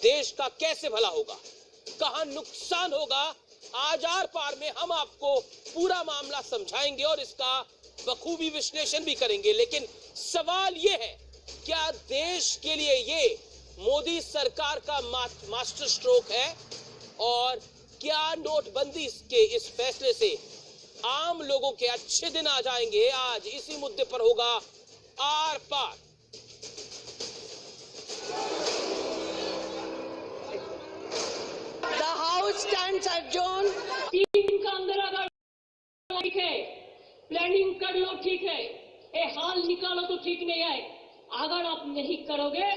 देश का कैसे भला होगा, कहां नुकसान होगा, आज आर पार में हम आपको पूरा मामला समझाएंगे और इसका बखूबी विश्लेषण भी करेंगे। लेकिन सवाल यह है, क्या देश के लिए ये मोदी सरकार का मास्टर स्ट्रोक है और क्या नोटबंदी के इस फैसले से आम लोगों के अच्छे दिन आ जाएंगे? आज इसी मुद्दे पर होगा आर पार। The House stands adjourned. 3 दिन का अंदर अगर ठीक है, प्लानिंग कर लो ठीक है, ये हाल निकालो तो ठीक नहीं है। अगर आप नहीं करोगे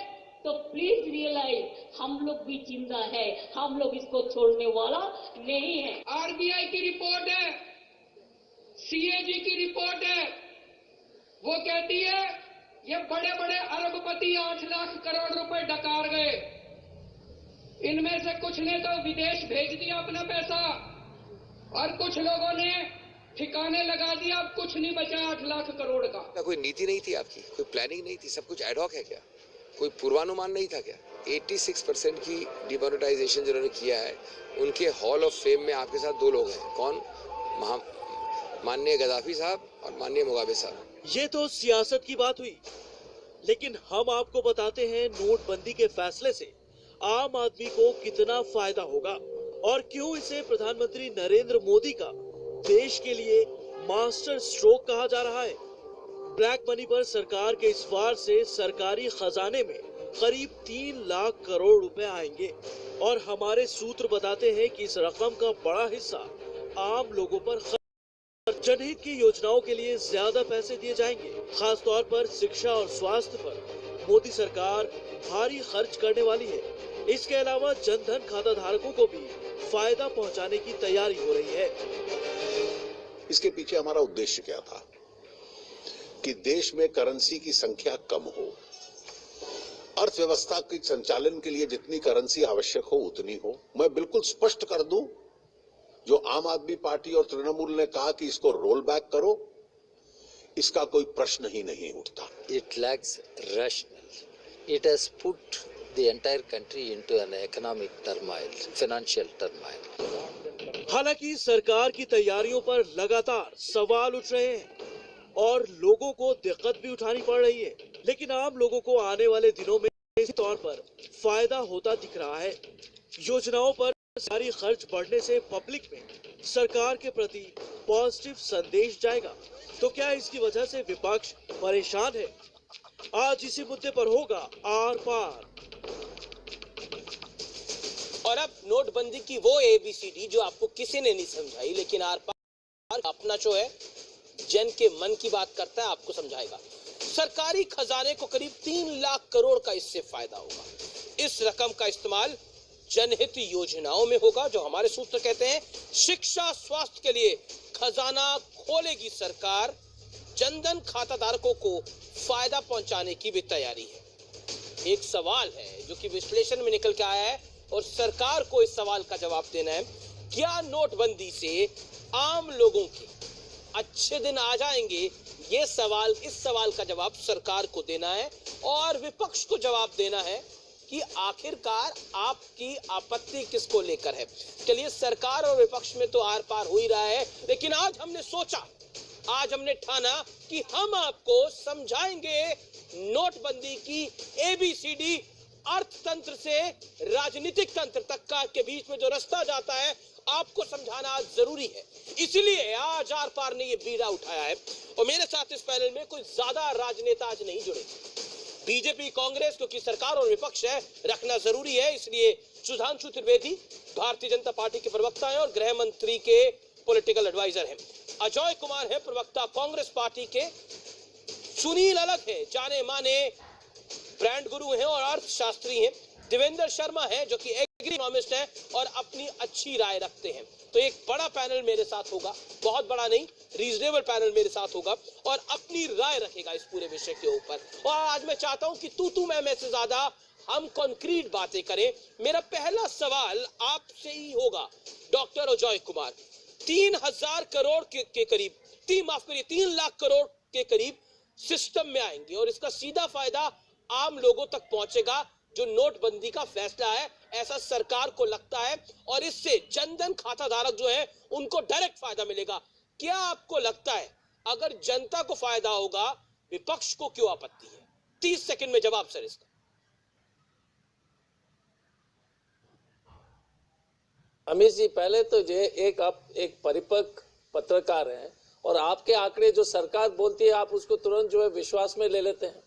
तो प्लीज रियलाइज हम लोग भी जिंदा है, हम लोग इसको छोड़ने वाला नहीं है। आरबीआई की रिपोर्ट है, सीएजी की रिपोर्ट है, वो कहती है ये बड़े बड़े अरबपति 8 लाख करोड़ रुपए डकार गए, इनमें से कुछ ने तो विदेश भेज दिया अपना पैसा और कुछ लोगों ने ठिकाने लगा दिया, अब कुछ नहीं बचा 8 लाख करोड़ का। कोई नीति नहीं थी आपकी, कोई प्लानिंग नहीं थी, सब कुछ एडहॉक है क्या? कोई पूर्वानुमान नहीं था क्या? 86% की डिमोनेटाइजेशन जिन्होंने किया है, उनके हॉल ऑफ फेम में आपके साथ 2 लोग हैं। कौन? माननीय गद्दाफी साहब और माननीय मुगाबे साहब। ये तो सियासत की बात हुई, लेकिन हम आपको बताते हैं नोटबंदी के फैसले से आम आदमी को कितना फायदा होगा और क्यों इसे प्रधानमंत्री नरेंद्र मोदी का देश के लिए मास्टर स्ट्रोक कहा जा रहा है। ब्लैक मनी पर सरकार के इस वार से सरकारी खजाने में करीब 3 लाख करोड़ रुपए आएंगे और हमारे सूत्र बताते हैं कि इस रकम का बड़ा हिस्सा आम लोगों पर जनहित की योजनाओं के लिए ज्यादा पैसे दिए जाएंगे। खास तौर पर शिक्षा और स्वास्थ्य पर मोदी सरकार भारी खर्च करने वाली है। इसके अलावा जनधन खाता धारकों को भी फायदा पहुंचाने की तैयारी हो रही है। इसके पीछे हमारा उद्देश्य क्या था कि देश में करेंसी की संख्या कम हो, अर्थव्यवस्था के संचालन के लिए जितनी करेंसी आवश्यक हो उतनी हो। मैं बिल्कुल स्पष्ट कर दूं, जो आम आदमी पार्टी और तृणमूल ने कहा कि इसको रोल बैक करो, इसका कोई प्रश्न ही नहीं उठता। It lacks rational. It has put the entire country into an economic turmoil, financial turmoil. हालांकि सरकार की तैयारियों पर लगातार सवाल उठ रहे हैं और लोगों को दिक्कत भी उठानी पड़ रही है, लेकिन आम लोगों को आने वाले दिनों में इस तौर पर फायदा होता दिख रहा है। योजनाओं पर सरकारी खर्च बढ़ने से पब्लिक में सरकार के प्रति पॉजिटिव संदेश जाएगा, तो क्या इसकी वजह से विपक्ष परेशान है? आज इसी मुद्दे पर होगा आर पार। और अब नोटबंदी की वो ABCD जो आपको किसी ने नहीं समझाई, लेकिन आर पार अपना शो है, जन के मन की बात करता है, आपको समझाएगा। सरकारी खजाने को करीब 3 लाख करोड़ का इससे फायदा होगा। इस रकम का इस्तेमाल जनहित योजनाओं में होगा, जो हमारे सूत्र कहते हैं शिक्षा स्वास्थ्य के लिए खजाना खोलेगी सरकार। जनधन खाता धारकों को फायदा पहुंचाने की भी तैयारी है। एक सवाल है जो कि विश्लेषण में निकल के आया है और सरकार को इस सवाल का जवाब देना है, क्या नोटबंदी से आम लोगों के अच्छे दिन आ जाएंगे? ये सवाल, इस सवाल का जवाब सरकार को देना है और विपक्ष को जवाब देना है कि आखिरकार आपकी आपत्ति किसको लेकर है। चलिए, सरकार और विपक्ष में तो आर पार हो ही रहा है, लेकिन आज हमने सोचा, आज हमने ठाना कि हम आपको समझाएंगे नोटबंदी की ABCD, अर्थतंत्र से राजनीतिक तंत्र तक का के बीच में जो रास्ता जाता है, आपको समझाना आज जरूरी है। इसलिए आज आर पार ने ये बीड़ा उठाया है और मेरे साथ इस पैनल में कोई ज्यादा राजनेता आज नहीं जुड़े। बीजेपी, कांग्रेस, क्योंकि सरकार और विपक्ष है, रखना जरूरी है, इसलिए सुधांशु त्रिवेदी भारतीय जनता पार्टी के प्रवक्ता हैं और गृह मंत्री के पॉलिटिकल एडवाइजर हैं। अजय कुमार है प्रवक्ता कांग्रेस पार्टी के। सुनील अलग है, जाने माने ब्रांड गुरु हैं और अर्थशास्त्री हैं। देवेंद्र शर्मा है जो कि इकोनॉमिस्ट है और अपनी अच्छी राय रखते हैं। तो एक बड़ा पैनल मेरे साथ होगा, बहुत बड़ा नहीं, रीजनेबल पैनल मेरे साथ होगा और अपनी राय रखेगा इस पूरे विषय के ऊपर। और आज मैं चाहता हूं कि तू मैं से ज्यादा हम कॉन्क्रीट बातें करें। मेरा पहला सवाल आपसे ही होगा, डॉक्टर अजय कुमार। 3,000 करोड़ के करीब, 3 लाख करोड़ के करीब सिस्टम में आएंगे और इसका सीधा फायदा आम लोगों तक पहुंचेगा। जो नोटबंदी का फैसला है, ऐसा सरकार को लगता है, और इससे जनधन खाता धारक जो है उनको डायरेक्ट फायदा मिलेगा। क्या आपको लगता है अगर जनता को फायदा होगा, विपक्ष को क्यों आपत्ति है? 30 सेकंड में जवाब सर इसका। अमित जी, पहले तो ये आप एक परिपक्व पत्रकार हैं और आपके आंकड़े जो सरकार बोलती है आप उसको तुरंत जो है विश्वास में ले लेते हैं।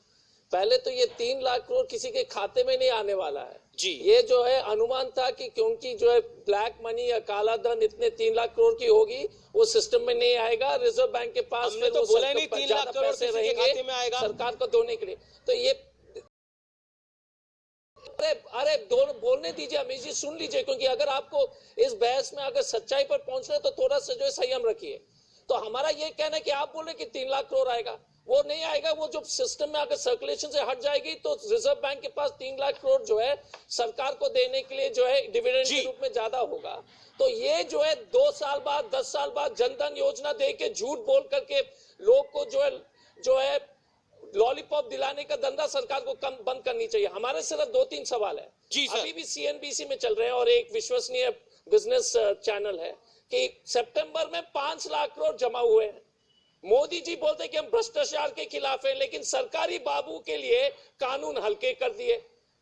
पहले तो ये 3 लाख करोड़ किसी के खाते में नहीं आने वाला है जी। ये जो है अनुमान था कि क्योंकि जो है ब्लैक मनी या काला धन इतने 3 लाख करोड़ की होगी, वो सिस्टम में नहीं आएगा। रिजर्व बैंक के पास हमने तो बोला नहीं 3 लाख करोड़ किसी के खाते में आएगा सरकार को देने के लिए। तो ये अरे बोलने दीजिए अमित जी, सुन लीजिए, क्योंकि अगर आपको इस बहस में अगर सच्चाई पर पहुंचना है तो थोड़ा सा जो है संयम रखिए। तो हमारा ये कहना है कि आप बोल रहे कि 3 लाख करोड़ आएगा, वो नहीं आएगा। वो जो सिस्टम में अगर सर्कुलेशन से हट जाएगी तो रिजर्व बैंक के पास 3 लाख करोड़ जो है सरकार को देने के लिए जो है डिविडेंड के रूप में ज्यादा होगा। तो ये जो है 2 साल बाद 10 साल बाद जनधन योजना दे के झूठ बोल करके लोग को जो है लॉलीपॉप दिलाने का धंधा सरकार को कम बंद करनी चाहिए। हमारे सिर्फ 2-3 सवाल है जी सर। अभी भी CNBC में चल रहे हैं और एक विश्वसनीय बिजनेस चैनल है कि सितंबर में 5 लाख करोड़ जमा हुए हैं। मोदी जी बोलते कि हम भ्रष्टाचार के खिलाफ हैं, लेकिन सरकारी बाबू के लिए कानून हल्के कर दिए।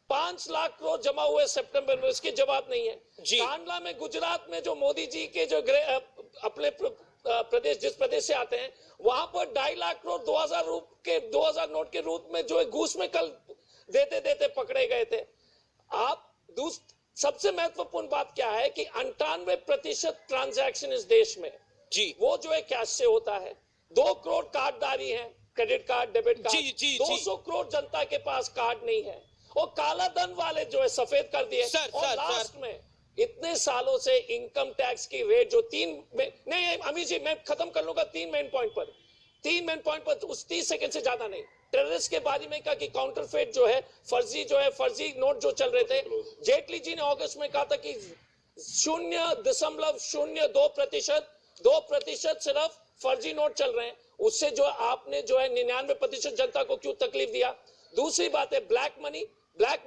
5 लाख करोड़ जमा हुए सितंबर में, इसके जवाब नहीं है जी। कांडला में गुजरात में जो मोदी जी के जो अपने प्रदेश जिस प्रदेश से आते हैं वहां पर 2.5 लाख करोड़ 2000 नोट के रूप में जो है घूस में कल देते देते पकड़े गए थे। आप सबसे महत्वपूर्ण बात क्या है कि 98% ट्रांजैक्शन इस देश में जी वो जो है कैश से होता है। 2 करोड़ कार्डधारी हैं, credit card, debit card. 200 crore जनता के पास कार्ड नहीं है। और काला धन वाले जो है सफेद कर दिए। और लास्ट में इतने सालों से इनकम टैक्स की रेट जो नहीं अमित जी, मैं खत्म कर लूंगा 3 मेन पॉइंट पर उस 30 सेकंड से ज्यादा नहीं। टेररिस्ट के बारे में कहा कि काउंटरफेट जो है फर्जी नोट जो चल रहे थे, जेटली जी ने अगस्त में कहा था कि 0.02% सिर्फ फर्जी नोट चल रहे हैं। उससे जो आपने जो है 99% जनता को क्यों तकलीफ दिया। दूसरी बात है ब्लैक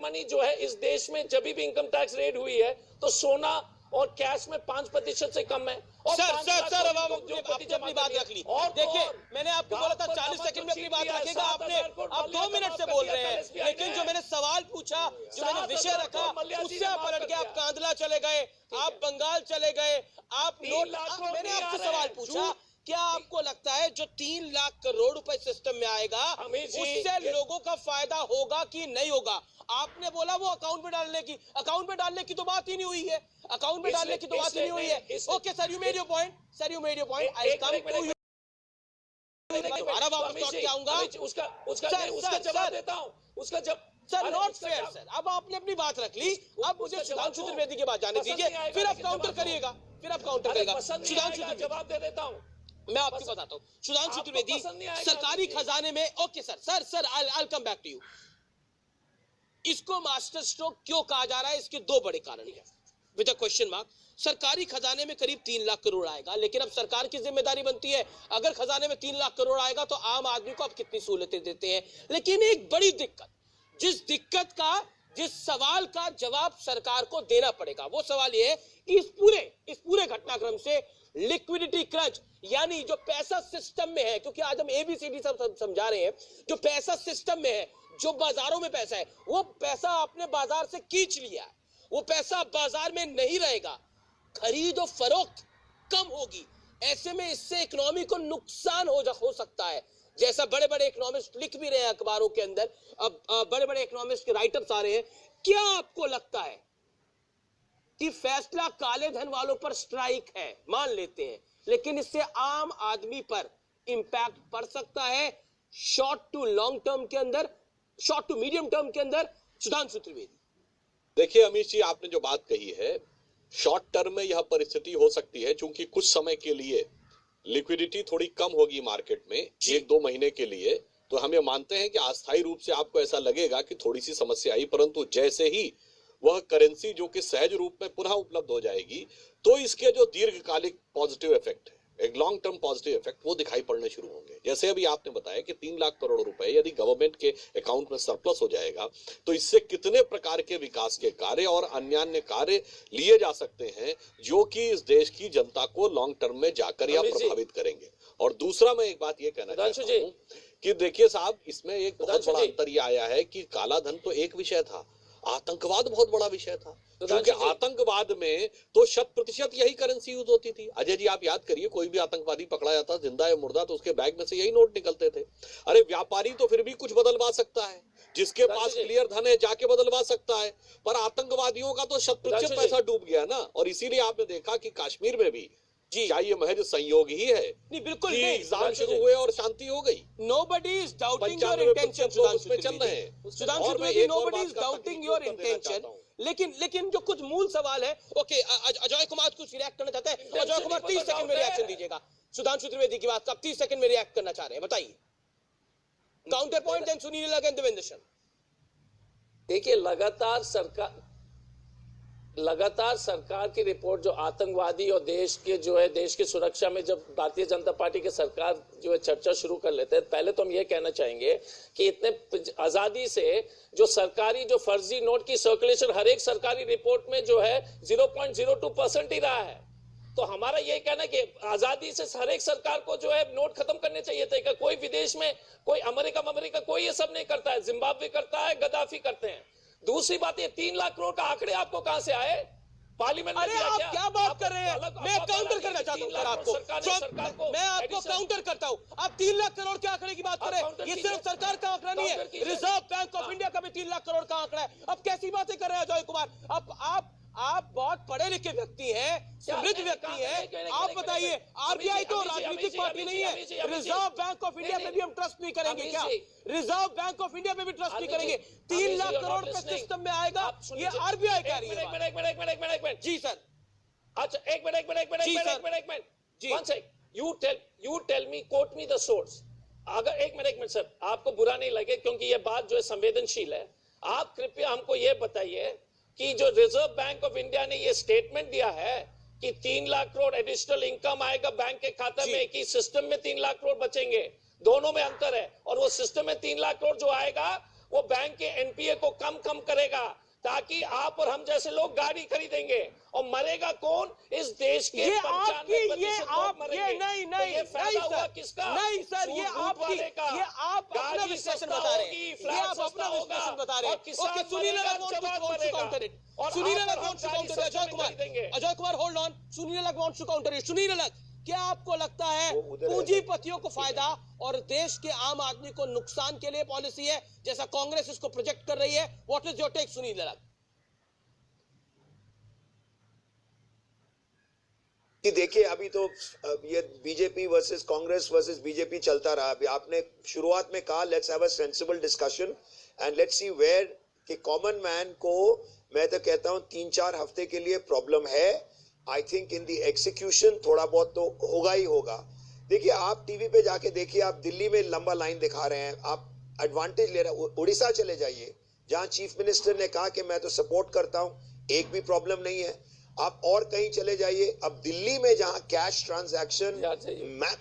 मनी जो है इस देश में जब भी इनकम टैक्स रेट हुई है तो सोना और कैश में 5% से कम है। और सर अब आपने अपनी बात रख ली। देखिए, मैंने आपको बोला था 40 सेकंड में अपनी बात रखेगा, आप 2 मिनट से बोल रहे हैं। लेकिन जो मैंने सवाल पूछा, जो मैंने विषय रखा, उससे आप पलट के आप कांदला चले गए, आप बंगाल चले गए, मैंने आपसे सवाल पूछा, क्या आपको लगता है जो 3 लाख करोड़ रुपए सिस्टम में आएगा उससे लोगों का फायदा होगा कि नहीं होगा? आपने बोला वो अकाउंट में डालने की तो बात ही नहीं हुई है। अकाउंट में डालने की तो बात ही नहीं हुई है। Okay sir, you made your point. I come to you. दोबारा वापस लौट के आऊंगा। उसका जवाब देता हूं। Sir not fair sir. अब आपने अपनी बात रख ली, अब मुझे सुधांशु त्रिवेदी की बात जाने दीजिए, फिर आप काउंटर करिएगा। सुधांशु जवाब दे देता हूं। मैं आपको बताता हूँ सुधांशु त्रिवेदी, सरकारी खजाने में okay sir I come back to you. इसको मास्टर स्ट्रोक क्यों कहा जा रहा है? इसके 2 बड़े कारण हैं विद अ क्वेश्चन मार्क। सरकारी खजाने में करीब 3 लाख करोड़ आएगा, लेकिन अब सरकार की जिम्मेदारी बनती है, अगर खजाने में 3 लाख करोड़ आएगा तो आम आदमी को आप कितनी सहूलतें देते हैं। लेकिन एक बड़ी दिक्कत, जिस सवाल का जवाब सरकार को देना पड़ेगा, वो सवाल ये है, इस पूरे घटनाक्रम से लिक्विडिटी क्रंच, यानी जो पैसा सिस्टम में है, क्योंकि आज हम ABCD सब समझा रहे हैं, जो पैसा सिस्टम में है, जो बाजारों में पैसा है, वो पैसा आपने बाजार से खींच लिया है, वो पैसा बाजार में नहीं रहेगा, खरीद और फरोख्त कम होगी। ऐसे में इससे इकोनॉमी को नुकसान हो सकता है, जैसा बड़े बड़े इकोनॉमिस्ट लिख भी रहे हैं अखबारों के अंदर। अब बड़े बड़े इकोनॉमिस्ट के राइटअप्स आ रहे हैं। क्या आपको लगता है कि फैसला काले धन वालों पर स्ट्राइक है, मान लेते हैं, लेकिन इससे आम आदमी पर इंपैक्ट पड़ सकता है शॉर्ट टू मीडियम टर्म के अंदर? सुधांशु त्रिवेदी। देखिए अमित जी, आपने जो बात कही है, शॉर्ट टर्म में यह परिस्थिति हो सकती है, क्योंकि कुछ समय के लिए लिक्विडिटी थोड़ी कम होगी मार्केट में, 1-2 महीने के लिए। तो हम ये मानते हैं कि अस्थायी रूप से आपको ऐसा लगेगा कि थोड़ी सी समस्या आई, परंतु जैसे ही वह करेंसी जो कि सहज रूप में पुनः उपलब्ध हो जाएगी, तो इसके जो दीर्घकालिक पॉजिटिव इफेक्ट है, एक लॉन्ग टर्म पॉजिटिव इफेक्ट वो दिखाई पड़ने शुरू होंगे। जैसे अभी आपने बताया कि 3 लाख करोड़ रुपए यदि गवर्नमेंट के अकाउंट में सरप्लस हो जाएगा तो इससे कितने प्रकार के विकास के कार्य और अन्य कार्य लिए जा सकते हैं जो कि इस देश की जनता को लॉन्ग टर्म में जाकर या प्रभावित करेंगे। और दूसरा मैं एक बात ये कहना चाहता हूं कि देखिए साहब, इसमें एक बहुत बड़ा अंतर ये आया है कि काला धन तो एक विषय था, आतंकवाद बहुत बड़ा विषय था। क्योंकि आतंकवाद में तो 100% यही करेंसी यूज होती थी। अजय जी आप याद करिए, कोई भी आतंकवादी पकड़ा जाता जिंदा या मुर्दा तो उसके बैग में से यही नोट निकलते थे। अरे व्यापारी तो फिर भी कुछ बदलवा सकता है, जिसके पास क्लियर धन है जाके बदलवा सकता है, पर आतंकवादियों का तो 100% पैसा डूब गया ना। और इसीलिए आपने देखा कि कश्मीर में भी क्या ये महज संयोग ही है? नहीं, बिल्कुल कि नहीं। एग्जाम शुरू हुए और शांति हो गई। Nobody is doubting your 95% intention, लोग उसमें चल रहे हैं। सुधांशु और मैं त्रिवेदी, एक और nobody बात is का doubting तकनीकी your उत्तर देना intention, चाहता हूं। लेकिन जो कुछ मूल सवाल है, ओके, अजय कुमार कुछ रिएक्ट करना चाहते हैं। अजय कुमार 30 सेकंड में रिएक्शन दीजिएगा सुधांशु त्रिवेदी की बात का। 30 सेकंड में रिएक्ट करना चाह रहे हैं, बताइए। काउंटर पॉइंट एंड सुनील लगे देवेंद्र शर्मा। देखिए, लगातार सरकार की रिपोर्ट जो आतंकवादी और देश की सुरक्षा में जब भारतीय जनता पार्टी की सरकार जो है चर्चा शुरू कर लेते हैं, पहले तो हम ये कहना चाहेंगे कि इतने आजादी से जो सरकारी जो फर्जी नोट की सर्कुलेशन हर एक सरकारी रिपोर्ट में जो है 0.02% ही रहा है। तो हमारा ये कहना कि आजादी से हर एक सरकार को जो है नोट खत्म करने चाहिए थे। कि कोई विदेश में कोई अमेरिका कोई ये सब नहीं करता है, जिम्बाब्वे करता है, गद्दाफी करते हैं। दूसरी बात, ये 3 लाख करोड़ का आंकड़े आपको कहां से आए? पार्लियामेंट में अरे आप क्या बात कर रहे हैं? मैं काउंटर करना चाहता हूं आपको। मैं आपको काउंटर करता हूं। आप 3 लाख करोड़ के आंकड़े की बात कर रहे हैं। ये सिर्फ सरकार का आंकड़ा नहीं है, रिजर्व बैंक ऑफ इंडिया का भी 3 लाख करोड़ का आंकड़ा है। अब कैसी बातें कर रहे हैं अजय कुमार? अब आप बहुत पढ़े लिखे व्यक्ति हैं, समृद्ध व्यक्ति हैं। आप बताइए, आरबीआई तो राजनीतिक पार्टी नहीं है। रिजर्व बैंक ऑफ इंडिया पे भी हम ट्रस्ट नहीं करेंगे क्या? रिजर्व बैंक ऑफ इंडिया पे भी ट्रस्ट नहीं करेंगे। 3 लाख करोड़ पे सिस्टम में आएगा, ये आरबीआई कह रही है। एक मिनट जी सर। अच्छा, एक मिनट जी। One sec. You tell me, quote me the source. अगर एक मिनट सर, आपको बुरा नहीं लगे क्योंकि ये बात जो है संवेदनशील है, आप कृपया हमको ये बताइए कि जो रिजर्व बैंक ऑफ इंडिया ने ये स्टेटमेंट दिया है कि 3 लाख करोड़ एडिशनल इनकम आएगा बैंक के खाते में, कि सिस्टम में 3 लाख करोड़ बचेंगे, दोनों में अंतर है। और वो सिस्टम में 3 लाख करोड़ जो आएगा वो बैंक के एनपीए को कम करेगा, ताकि आप और हम जैसे लोग गाड़ी खरीदेंगे। और मरेगा कौन? इस देश के 95% लोग मरेंगे। नहीं सर, ये आप अपना विश्लेषण बता रहे हैं। ये आप अपना विश्लेषण बता रहे हैं। Okay, Sunil Ajay Kumar hold on. Sunil wants to counter it. Sunil, क्या आपको लगता है पूंजीपतियों को फायदा और देश के आम आदमी को नुकसान के लिए पॉलिसी है, जैसा कांग्रेस इसको प्रोजेक्ट कर रही है? What is your take Sunil? कि देखिए, अभी तो ये BJP versus Congress versus BJP चलता रहा। अभी आपने शुरुआत में कहा let's have a sensible discussion and let's see where कि कॉमन मैन को, मैं तो कहता हूं 3-4 हफ्ते के लिए प्रॉब्लम है। I think in the execution थोड़ा बहुत तो होगा ही होगा। देखिए, आप टीवी पे जाके देखिए, आप दिल्ली में लंबा लाइन दिखा रहे हैं, आप एडवांटेज ले रहे हैं। उड़ीसा चले जाइए, जहां चीफ मिनिस्टर ने कहा कि मैं तो सपोर्ट करता हूं, एक भी प्रॉब्लम नहीं है। आप और कहीं चले जाइए, अब दिल्ली में जहां कैश ट्रांजैक्शन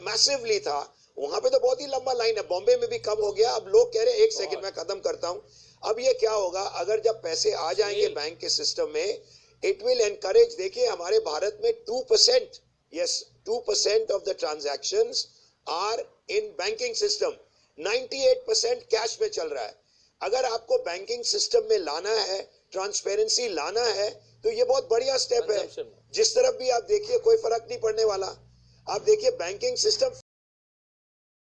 मैसिवली था, वहां पे तो बहुत ही लंबा लाइन है। बॉम्बे में भी कम हो गया। अब लोग कह रहे हैं 1 सेकंड में खत्म करता हूं। अब ये क्या होगा अगर जब पैसे आ जाएंगे बैंक के सिस्टम में? It will encourage. देखिए, हमारे भारत में 2%, yes, 2% of the transactions are in banking system. 98% cash में चल रहा है। अगर आपको बैंकिंग सिस्टम में लाना है, ट्रांसपेरेंसी लाना है, तो ये बहुत बढ़िया स्टेप है। जिस तरफ भी आप देखिए, कोई फर्क नहीं पड़ने वाला। आप देखिए बैंकिंग सिस्टम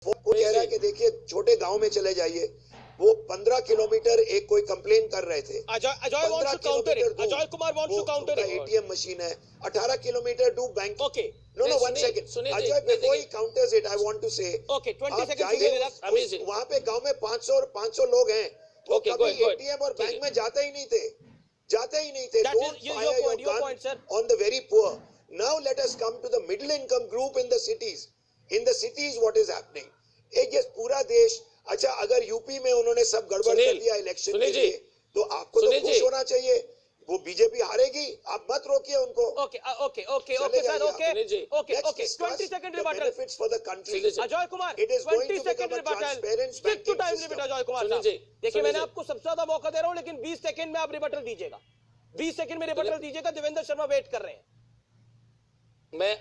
को कह रहा है कि देखिए छोटे गांव में चले जाइए, वो 15 किलोमीटर एक कोई कंप्लेन कर रहे थे। Ajay wants to counter it. Ajay Kumar wants to counter it. ATM machine है 18 किलोमीटर डू bank. Okay, no 1 second Ajay, before he counters it I want to say, okay 20 second. वहां पे गांव में 500 लोग हैं, वो कभी एटीएम और बैंक में जाते ही नहीं थे। Don't fire your gun on the very poor. Now let us come to the middle income group in the cities. In the cities what is happening? ये पूरा देश, अच्छा अगर यूपी में उन्होंने सब गड़बड़ कर दिया इलेक्शन के लिए, तो आपको तो खुश होना चाहिए। वो बीजेपी हारेगी, आप मत रोकिए उनको। Okay sir, okay Let's 20 discuss second the rebuttal. benefits for the country. Ajay Kumar It is going 20 to second become a rebuttal, transparent stick to banking time system. Limit. Ajay Kumar Sunil साहब जी, देखिए, सुनील मैंने जी। आपको सबसे ज्यादा मौका दे रहा हूं, लेकिन 20 सेकंड में आप रिबटल दीजिएगा। 20 सेकंड में रिबटल दीजिएगा, देवेंद्र शर्मा वेट कर रहे हैं। मैं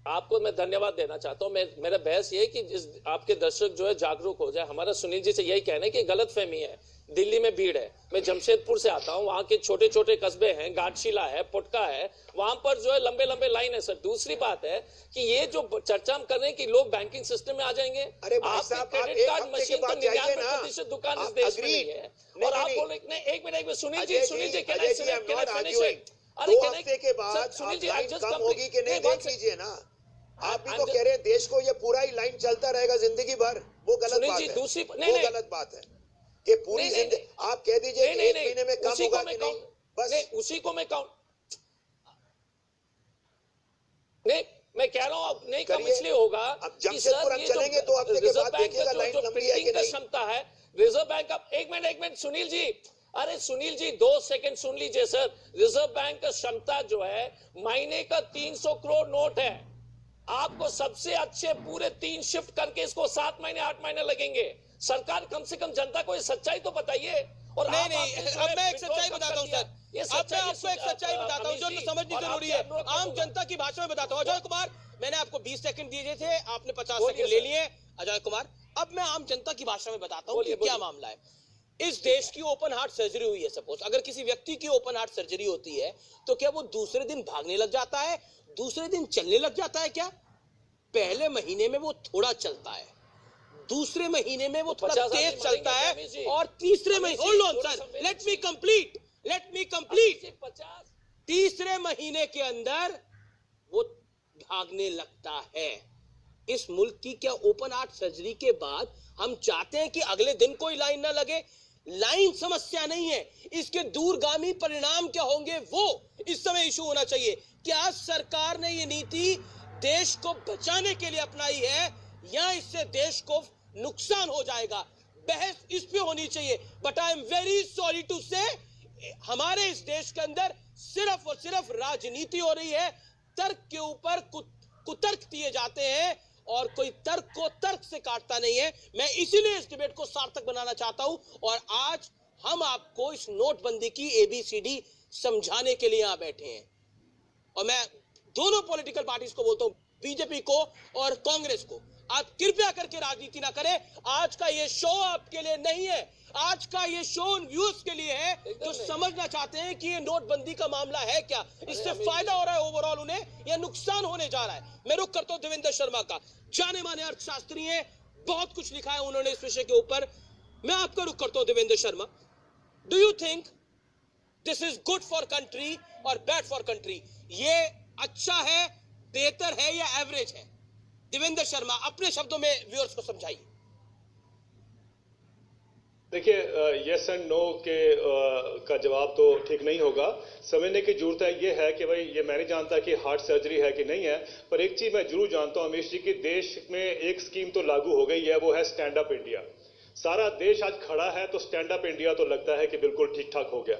आपको मैं धन्यवाद देना चाहता हूं। मेरा बहस ये है कि आपके दर्शक जो है जागरूक हो जाए। हमारा सुनील जी से यही कहना है कि गलत फहमी है। दिल्ली में भीड़ है, मैं जमशेदपुर से आता हूं, वहां के छोटे छोटे कस्बे हैं, घाटशिला है, पुटका है, वहां पर जो है लंबे लंबे लाइन है सर। दूसरी बात है कि ये जो चर्चा हम कर रहे हैं कि लोग बैंकिंग सिस्टम में आ जाएंगे, अरे भाई आपके साहब, आप क्रेडिट एक कार्ड हफ्ते के मशीन तो बाद जाइए 99% ना। दुकान इस आप देश में agreed। नहीं है। नहीं, और आप नहीं। बोल रहे एक minute Sunil Ajay ji, can I Ajay ji, finish? I'm Can I not finish arguing। it? अरे दो can I- हफ्ते के बाद सर, सुनील आप जी, लाइन just कम complete- होगी कि नहीं नहीं, देख लीजिए ना। आप भी I'm तो just- कह रहे हैं देश को ये पूरा ही लाइन चलता रहेगा जिंदगी भर, वो गलत सुनील बात जी, है। दूसरी- वो नहीं, नहीं। गलत बात है कि पूरी नहीं, जिंदगी नहीं। आप कह दीजिए कि एक महीने में कम उसी होगा को मैं कि नहीं, काउंट बस नहीं, उसी को मैं काउंट नहीं, मैं कह रहा हूं अब नहीं कम करिए। इसलिए होगा अब कि जमशेदपुर सर हम ये जो चलेंगे तो हफ्ते के रिजर्व बाद बैंक देखिएगा का लाइन जो लंबी है कि प्रिंटिंग का नहीं। क्षमता है, रिजर्व बैंक का एक मिनट सुनील जी, अरे सुनील जी 2 सेकंड सुन लीजिए सर। रिजर्व बैंक का क्षमता जो है महीने का 300 करोड़ नोट है। आपको सबसे अच्छे पूरे 3 शिफ्ट करके इसको 7 महीने 8 महीने लगेंगे। सरकार कम से कम जनता को ये सच्चाई तो बताइए। और नहीं आपने जो अब है मैं एक withdraw सच्चाई कब बताता कर हूं दिया? सर। ये अब मैं सच्चाई आपको एक सच्चाई बताता हूं जो अमित जी, समझनी और जरूरी आपसे है। अनुरोध आम करूंगा। जनता की भाषा में बताता हूं। अजय कुमार, मैंने आपको 20 सेकंड दिए थे, आपने 50 बोलिए सेकंड ले सर। लिए। अजय कुमार, अब मैं आम जनता की भाषा में बताता हूं कि बोलिए, क्या बोलिए। मामला है। इस देश की ओपन हार्ट सर्जरी हुई है। सपोज अगर किसी व्यक्ति की ओपन हार्ट सर्जरी होती है तो क्या वो दूसरे दिन भागने लग जाता है, दूसरे दिन चलने लग जाता है? क्या पहले महीने में वो थोड़ा चलता है, दूसरे महीने में वो थोड़ा 50 आदमी तेज चलता मरेंगे, है, अमित जी। और तीसरे महीने, अमित जी, होल्ड ऑन थोड़ा सर, सा लेट मी कंप्लीट। 50 तीसरे महीने के अंदर वो भागने लगता है। इस मुल्क की क्या ओपन हार्ट सर्जरी के बाद हम चाहते हैं कि अगले दिन कोई लाइन ना लगे? लाइन समस्या नहीं है, इसके दूरगामी परिणाम क्या होंगे वो इस समय इशू होना चाहिए। क्या सरकार ने ये नीति देश को बचाने के लिए अपनाई है या इससे देश को नुकसान हो जाएगा? बहस इस पे होनी चाहिए। But I am very sorry to say, हमारे इस देश के अंदर सिर्फ और सिर्फ राजनीति हो रही है। तर्क के ऊपर कुतर्क दिए जाते हैं और कोई तर्क को तर्क से काटता नहीं है। मैं इसीलिए इस डिबेट को सार्थक बनाना चाहता हूं और आज हम आपको इस नोटबंदी की ABCD समझाने के लिए यहां बैठे हैं। और मैं दोनों पॉलिटिकल पार्टीज को बोलता हूं, बीजेपी को और कांग्रेस को, आप कृपया करके राजनीति ना करें। आज का ये शो आपके लिए नहीं है, आज का ये शो उन व्यूअर्स के लिए है जो समझना चाहते हैं कि ये नोटबंदी का मामला है क्या, इससे फायदा हो रहा है ओवरऑल उन्हें या नुकसान होने जा रहा है। मैं रुक करता हूं देवेंद्र शर्मा का, जाने माने अर्थशास्त्री हैं, बहुत कुछ लिखा है उन्होंने इस विषय के ऊपर। मैं आपका रुक करता हूं Devendra Sharma. Do you think this is good for country और बैड फॉर कंट्री? ये अच्छा है, बेहतर है या एवरेज है? देवेंद्र शर्मा अपने शब्दों में व्यूअर्स को समझाइए। देखिए, यस एंड नो के का जवाब तो ठीक नहीं होगा। समझने की जरूरत है ये है कि भाई ये मैं नहीं जानता कि हार्ट सर्जरी है कि नहीं है, पर एक चीज मैं जरूर जानता हूं अमीश जी कि देश में एक स्कीम तो लागू हो गई है, वो है स्टैंड अप इंडिया। सारा देश आज खड़ा है तो स्टैंड अप इंडिया तो लगता है कि बिल्कुल ठीक ठाक हो गया।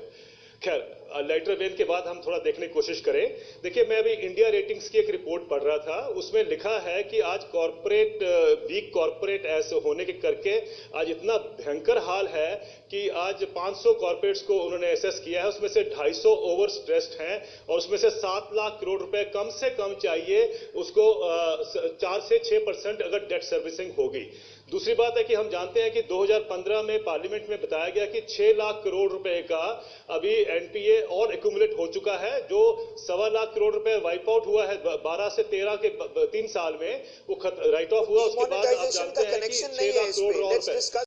खैर, लेटर वेन के बाद हम थोड़ा देखने की कोशिश करें। देखिए, मैं अभी इंडिया रेटिंग्स की एक रिपोर्ट पढ़ रहा था, उसमें लिखा है कि आज कॉर्पोरेट वीक कॉर्पोरेट ऐसे होने के करके आज इतना भयंकर हाल है कि आज 500 कॉर्पोरेट्स को उन्होंने एसेस किया है, उसमें से 250 ओवर स्ट्रेस्ड हैं और उसमें से 7 लाख करोड़ रुपए कम से कम चाहिए उसको 4 से 6% अगर डेट सर्विसिंग होगी। दूसरी बात है कि हम जानते हैं कि 2015 में पार्लियामेंट में बताया गया कि 6 लाख करोड़ रुपए का अभी एनपीए और एक्यूमुलेट हो चुका है, जो 1.25 लाख करोड़ रुपए वाइप आउट हुआ है 12 से 13 के 3 साल में, वो राइट ऑफ हुआ। उसके बाद आप जानते हैं कि 6 लाख करोड़ और रुपए